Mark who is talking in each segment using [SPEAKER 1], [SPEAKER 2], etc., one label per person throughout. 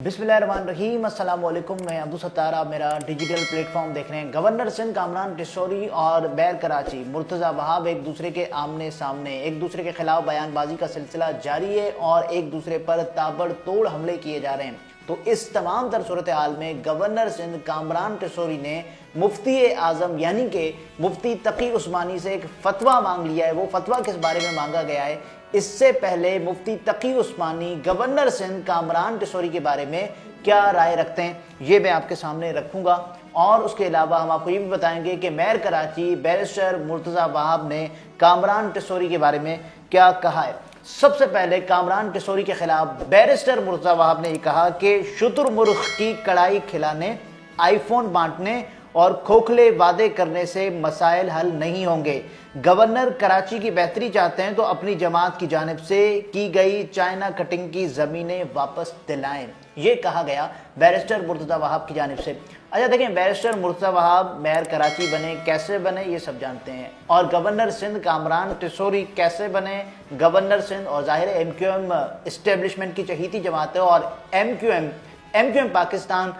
[SPEAKER 1] बिस्मिल्लाहिर्रहमानिर्रहीम अस्सलाम वालेकुम। मैं अब्दुल सत्तार, आप मेरा डिजिटल प्लेटफॉर्म देख रहे हैं। गवर्नर सिंध कामरान टिसोरी और बैर कराची मुर्तज़ा वहाब एक दूसरे के आमने सामने, एक दूसरे के खिलाफ बयानबाजी का सिलसिला जारी है और एक दूसरे पर ताबड़तोड़ हमले किए जा रहे हैं। तो इस तमाम तर सूरत हाल में गवर्नर सिंध कामरान टिसोरी ने मुफ्ती आज़म यानी कि मुफ्ती तकी उस्मानी से एक फतवा मांग लिया है। वो फतवा किस बारे में मांगा गया है, इससे पहले मुफ्ती तकी उस्मानी गवर्नर सिंध कामरान टिसोरी के बारे में क्या राय रखते हैं, ये मैं आपके सामने रखूंगा। और उसके अलावा हम आपको ये भी बताएंगे कि मेयर कराची बैरिस्टर मुर्तज़ा वहाब ने कामरान टिसोरी के बारे में क्या कहा है। सबसे पहले कामरान टिसोरी के खिलाफ बैरिस्टर मुर्तज़ा वहाब ने कहा कि शुतुरमुर्ग की कड़ाई खिलाने, आईफोन बांटने और खोखले वादे करने से मसाइल हल नहीं होंगे। गवर्नर कराची की बेहतरी चाहते हैं तो अपनी जमात की जानिब से की गई चाइना कटिंग की ज़मीनें वापस दिलाएं, ये कहा गया बैरिस्टर मुर्तज़ा वहाब की जानिब से। अच्छा देखें, बैरिस्टर मुर्तज़ा वहाब मेयर कराची बने, कैसे बने ये सब जानते हैं, और गवर्नर सिंध कामरान टिसोरी कैसे बने गवर्नर सिंध। और ज़ाहिर है MQM इस्टेब्लिशमेंट की चहीती जमात है और MQM पाकिस्तान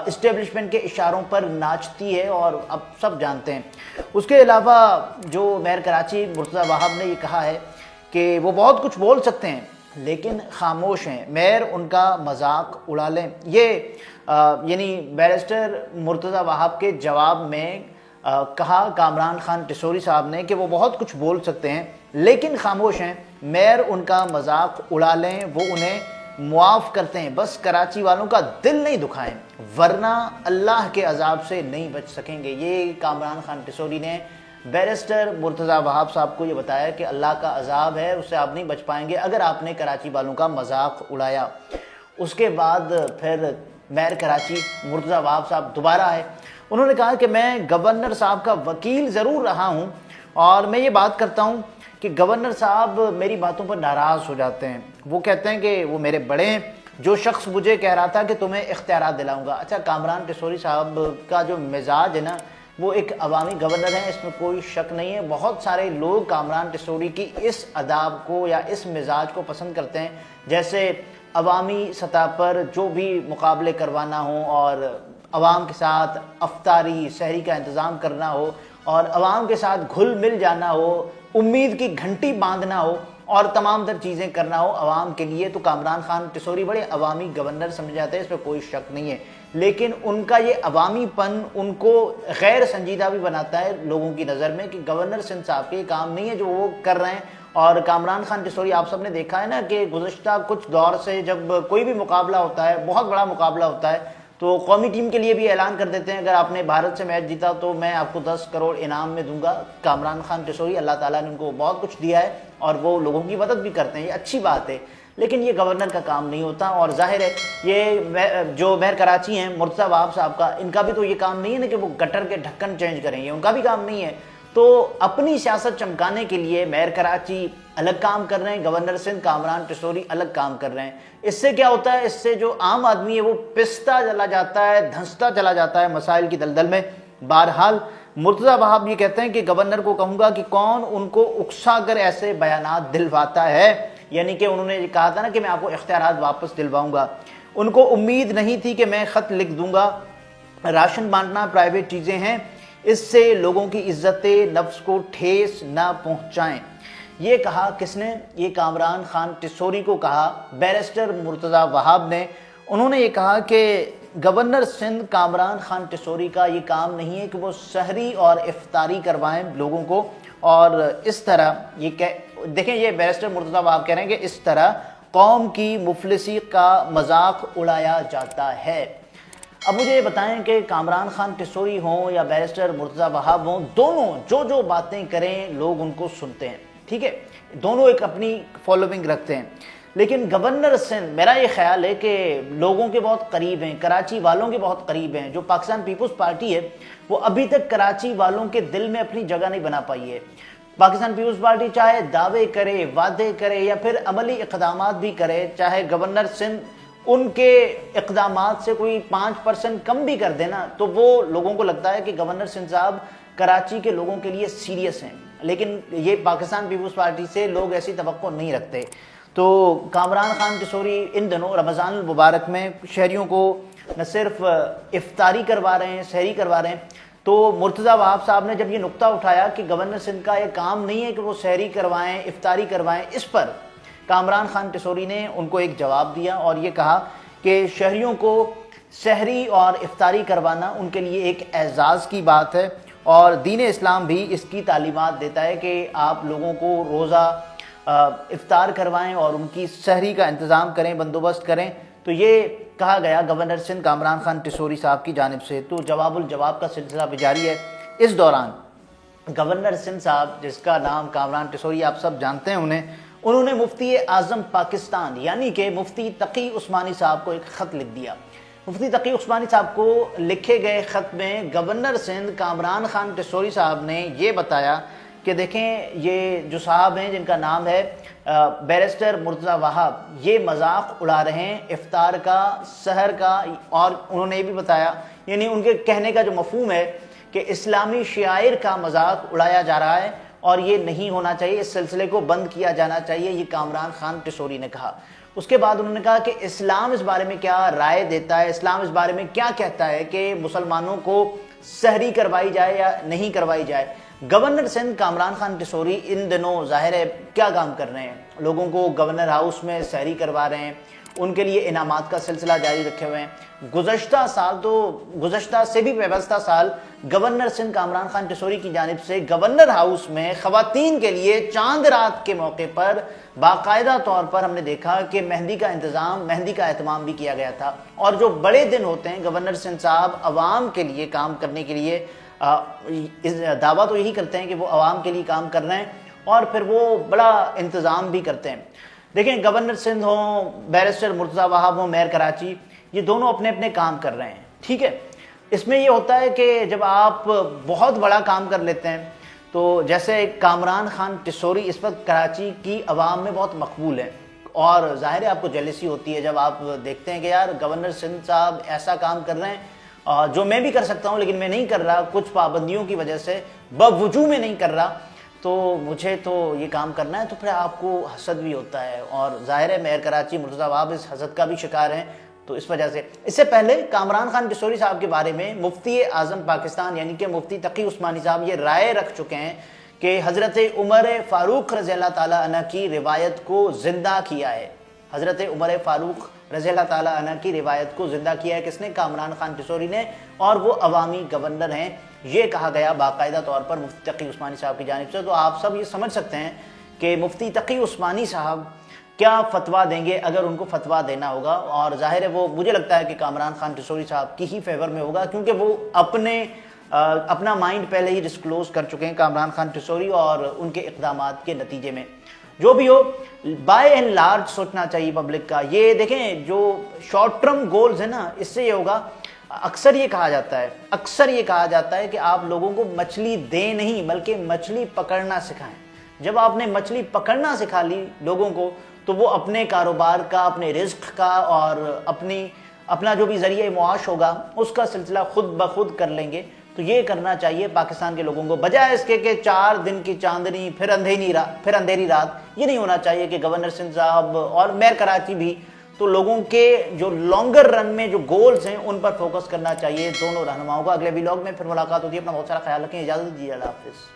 [SPEAKER 1] इस्टेब्लिशमेंट के इशारों पर नाचती है और अब सब जानते हैं। उसके अलावा जो मेयर कराची मुर्तज़ा वहाब ने ये कहा है कि वो बहुत कुछ बोल सकते हैं लेकिन खामोश हैं, मेयर उनका मजाक उड़ा लें। ये यानी बैरिस्टर मुर्तज़ा वहाब के जवाब में कहा कामरान खान टिसोरी साहब ने कि वो बहुत कुछ बोल सकते हैं लेकिन खामोश हैं, मेयर उनका मजाक उड़ा लें, वो उन्हें मुआफ़ करते हैं, बस कराची वालों का दिल नहीं दुखाएं वरना अल्लाह के अजाब से नहीं बच सकेंगे। ये कामरान खान टिसोरी ने बैरिस्टर मुर्तज़ा वहाब साहब को ये बताया कि अल्लाह का अजाब है, उससे आप नहीं बच पाएंगे अगर आपने कराची वालों का मजाक उड़ाया। उसके बाद फिर मेयर कराची मुर्तज़ा वहाब साहब दोबारा आए, उन्होंने कहा कि मैं गवर्नर साहब का वकील ज़रूर रहा हूँ और मैं ये बात करता हूँ कि गवर्नर साहब मेरी बातों पर नाराज़ हो जाते हैं। वो कहते हैं कि वो मेरे बड़े हैं, जो शख्स मुझे कह रहा था कि तुम्हें इख्तियारात दिलाऊंगा। अच्छा, कामरान टिसोरी साहब का जो मिजाज है ना, वो एक अवामी गवर्नर है, इसमें कोई शक नहीं है। बहुत सारे लोग कामरान टिसोरी की इस अदाब को या इस मिजाज को पसंद करते हैं, जैसे अवामी सतह पर जो भी मुकाबले करवाना हो और अवाम के साथ अफ्तारी सहरी का इंतज़ाम करना हो और अवाम के साथ घुल मिल जाना हो, उम्मीद की घंटी बांधना हो और तमाम तर चीज़ें करना हो अवाम के लिए, तो कामरान खान टिसोरी बड़े अवामी गवर्नर समझे जाते हैं, इसमें कोई शक नहीं है। लेकिन उनका ये अवामीपन उनको गैर संजीदा भी बनाता है लोगों की नज़र में कि गवर्नर सिंध साहब के काम नहीं है जो वो कर रहे हैं। और कामरान खान टिसोरी आप सब ने देखा है ना कि गुज़श्ता कुछ दौर से जब कोई भी मुकाबला होता है, बहुत बड़ा मुकाबला होता है, तो कौमी टीम के लिए भी ऐलान कर देते हैं अगर आपने भारत से मैच जीता तो मैं आपको 10 करोड़ इनाम में दूंगा। कामरान खान टिसोरी, अल्लाह ताला ने उनको बहुत कुछ दिया है और वो लोगों की मदद भी करते हैं, ये अच्छी बात है, लेकिन ये गवर्नर का काम नहीं होता। और जाहिर है ये जो मेयर कराची हैं मुर्तज़ा वहाब साहब का, इनका भी तो ये काम नहीं है ना कि वो गटर के ढक्कन चेंज करेंगे, उनका भी काम नहीं है। तो अपनी सियासत चमकाने के लिए मेयर कराची अलग काम कर रहे हैं, गवर्नर सिंध कामरान टिसोरी अलग काम कर रहे हैं। इससे क्या होता है, इससे जो आम आदमी है वो पिसता चला जाता है, धंसता चला जाता है मसाइल की दलदल में। बहरहाल मुर्तज़ा वहाब ये कहते हैं कि गवर्नर को कहूँगा कि कौन उनको उकसा कर ऐसे बयानात दिलवाता है, यानी कि उन्होंने कहा था ना कि मैं आपको इख्तियारात वापस दिलवाऊंगा। उनको उम्मीद नहीं थी कि मैं ख़त लिख दूंगा, राशन बांटना प्राइवेट चीज़ें हैं, इससे लोगों की इज्जत नफ्स को ठेस ना पहुँचाएँ। ये कहा किसने, ये कामरान खान टिसोरी को कहा बैरिस्टर मुर्तज़ा वहाब ने। उन्होंने ये कहा कि गवर्नर सिंध कामरान खान टिसोरी का ये काम नहीं है कि वो सहरी और इफ्तारी करवाएं लोगों को, और इस तरह ये देखें, ये बैरिस्टर मुर्तज़ा वहाब कह रहे हैं कि इस तरह कौम की मुफलिसी का मजाक उड़ाया जाता है। अब मुझे ये बताएं कि कामरान खान टिसोरी हों या बैरिस्टर मुर्तज़ा वहाब हों, दोनों जो बातें करें लोग उनको सुनते हैं, ठीक है, दोनों एक अपनी फॉलोइंग रखते हैं। लेकिन गवर्नर सिंध, मेरा ये ख्याल है कि लोगों के बहुत करीब हैं, कराची वालों के बहुत करीब हैं। जो पाकिस्तान पीपल्स पार्टी है वो अभी तक कराची वालों के दिल में अपनी जगह नहीं बना पाई है। पाकिस्तान पीपल्स पार्टी चाहे दावे करे, वादे करे या फिर अमली इक़दामात भी करे, चाहे गवर्नर सिंध उनके इक़दामात से कोई 5% कम भी कर देना, तो वो लोगों को लगता है कि गवर्नर सिंध साहब कराची के लोगों के लिए सीरियस हैं। लेकिन ये पाकिस्तान पीपल्स पार्टी से लोग ऐसी तवक्को नहीं रखते। تو کامران خان ٹسوری ان دنوں رمضان المبارک میں شہریوں کو نہ صرف افطاری کروا رہے ہیں، سحری کروا رہے ہیں، تو مرتضی وہاب صاحب نے جب یہ نقطہ اٹھایا کہ گورنر سندھ کا یہ کام نہیں ہے کہ وہ سحری کروائیں، افطاری کروائیں، اس پر کامران خان ٹسوری نے ان کو ایک جواب دیا اور یہ کہا کہ شہریوں کو سحری اور افطاری کروانا ان کے لیے ایک اعزاز کی بات ہے، اور دین اسلام بھی اس کی تعلیمات دیتا ہے کہ آپ لوگوں کو روزہ افطار کروائیں اور ان کی سحری کا انتظام کریں، بندوبست کریں۔ تو یہ کہا گیا گورنر سندھ کامران خان ٹسوری صاحب کی جانب سے۔ تو جواب الجواب کا سلسلہ بھی جاری ہے۔ اس دوران گورنر سندھ صاحب، جس کا نام کامران ٹسوری آپ سب جانتے ہیں انہوں نے مفتی اعظم پاکستان یعنی کہ مفتی تقی عثمانی صاحب کو ایک خط لکھ دیا۔ مفتی تقی عثمانی صاحب کو لکھے گئے خط میں گورنر سندھ کامران خان ٹسوری صاحب نے یہ بتایا کہ دیکھیں یہ جو صاحب ہیں جن کا نام ہے بیرسٹر مرتضی وہاب، یہ مذاق اڑا رہے ہیں افطار کا، سحر کا، اور انہوں نے یہ بھی بتایا، یعنی ان کے کہنے کا جو مفہوم ہے کہ اسلامی شعائر کا مذاق اڑایا جا رہا ہے اور یہ نہیں ہونا چاہیے، اس سلسلے کو بند کیا جانا چاہیے، یہ کامران خان ٹسوری نے کہا۔ اس کے بعد انہوں نے کہا کہ اسلام اس بارے میں کیا رائے دیتا ہے، اسلام اس بارے میں کیا کہتا ہے کہ مسلمانوں کو سحری کروائی جائے یا نہیں کروائی جائے۔ گورنر سندھ کامران خان ٹسوری ان دنوں ظاہر ہے کیا کام کر رہے ہیں، لوگوں کو گورنر ہاؤس میں سحری کروا رہے ہیں، ان کے لیے انعامات کا سلسلہ جاری رکھے ہوئے ہیں۔ گزشتہ سال تو گزشتہ سے بھی وابستہ سال گورنر سندھ کامران خان ٹسوری کی جانب سے گورنر ہاؤس میں خواتین کے لیے چاند رات کے موقع پر باقاعدہ طور پر ہم نے دیکھا کہ مہندی کا اہتمام بھی کیا گیا تھا، اور جو بڑے دن ہوتے ہیں گورنر سندھ صاحب عوام کے لیے کام کرنے کے لیے دعویٰ تو یہی کرتے ہیں کہ وہ عوام کے لیے کام کر رہے ہیں، اور پھر وہ بڑا انتظام بھی کرتے ہیں۔ دیکھیں گورنر سندھ ہوں، بیرسٹر مرتضی وہاب ہوں، میئر کراچی، یہ دونوں اپنے اپنے کام کر رہے ہیں، ٹھیک ہے۔ اس میں یہ ہوتا ہے کہ جب آپ بہت بڑا کام کر لیتے ہیں تو جیسے کامران خان ٹسوری اس وقت کراچی کی عوام میں بہت مقبول ہے، اور ظاہر ہے آپ کو جیلسی ہوتی ہے جب آپ دیکھتے ہیں کہ یار گورنر سندھ صاحب ایسا کام کر رہے ہیں جو میں بھی کر سکتا ہوں لیکن میں نہیں کر رہا، کچھ پابندیوں کی وجہ سے بوجوہ میں نہیں کر رہا، تو مجھے تو یہ کام کرنا ہے، تو پھر آپ کو حسد بھی ہوتا ہے، اور ظاہر ہے میئر کراچی مرتضی وہاب اس حسد کا بھی شکار ہیں۔ تو اس وجہ سے اس سے پہلے کامران خان ٹسوری صاحب کے بارے میں مفتی اعظم پاکستان یعنی کہ مفتی تقی عثمانی صاحب یہ رائے رکھ چکے ہیں کہ حضرت عمر فاروق رضی اللہ تعالیٰ عنہ کی روایت کو زندہ کیا ہے، حضرت عمر فاروق رضی اللہ تعالیٰ عنہ کی روایت کو زندہ کیا ہے، کس نے؟ کامران خان ٹسوری نے، اور وہ عوامی گورنر ہیں، یہ کہا گیا باقاعدہ طور پر مفتی تقی عثمانی صاحب کی جانب سے۔ تو آپ سب یہ سمجھ سکتے ہیں کہ مفتی تقی عثمانی صاحب کیا فتویٰ دیں گے اگر ان کو فتویٰ دینا ہوگا، اور ظاہر ہے وہ مجھے لگتا ہے کہ کامران خان ٹسوری صاحب کی ہی فیور میں ہوگا، کیونکہ وہ اپنا مائنڈ پہلے ہی ڈسکلوز کر چکے ہیں کامران خان ٹسوری، اور ان کے اقدامات کے نتیجے میں جو بھی ہو بائی اینڈ لارج سوچنا چاہیے پبلک کا۔ یہ دیکھیں جو شارٹ ٹرم گولز ہیں نا، اس سے یہ ہوگا، اکثر یہ کہا جاتا ہے کہ آپ لوگوں کو مچھلی دیں نہیں بلکہ مچھلی پکڑنا سکھائیں۔ جب آپ نے مچھلی پکڑنا سکھا لی لوگوں کو تو وہ اپنے کاروبار کا، اپنے رزق کا، اور اپنا جو بھی ذریعہ معاش ہوگا اس کا سلسلہ خود بخود کر لیں گے۔ تو یہ کرنا چاہیے پاکستان کے لوگوں کو، بجائے اس کے کہ 4 دن کی چاندنی پھر اندھیری رات۔ یہ نہیں ہونا چاہیے کہ گورنر سندھ صاحب اور میئر کراچی بھی، تو لوگوں کے جو لانگر رن میں جو گولز ہیں ان پر فوکس کرنا چاہیے دونوں رہنماؤں کو۔ اگلے ویلاگ میں پھر ملاقات ہوتی ہے، اپنا بہت سارا خیال رکھیں، اجازت دیجیے، اللہ حافظ۔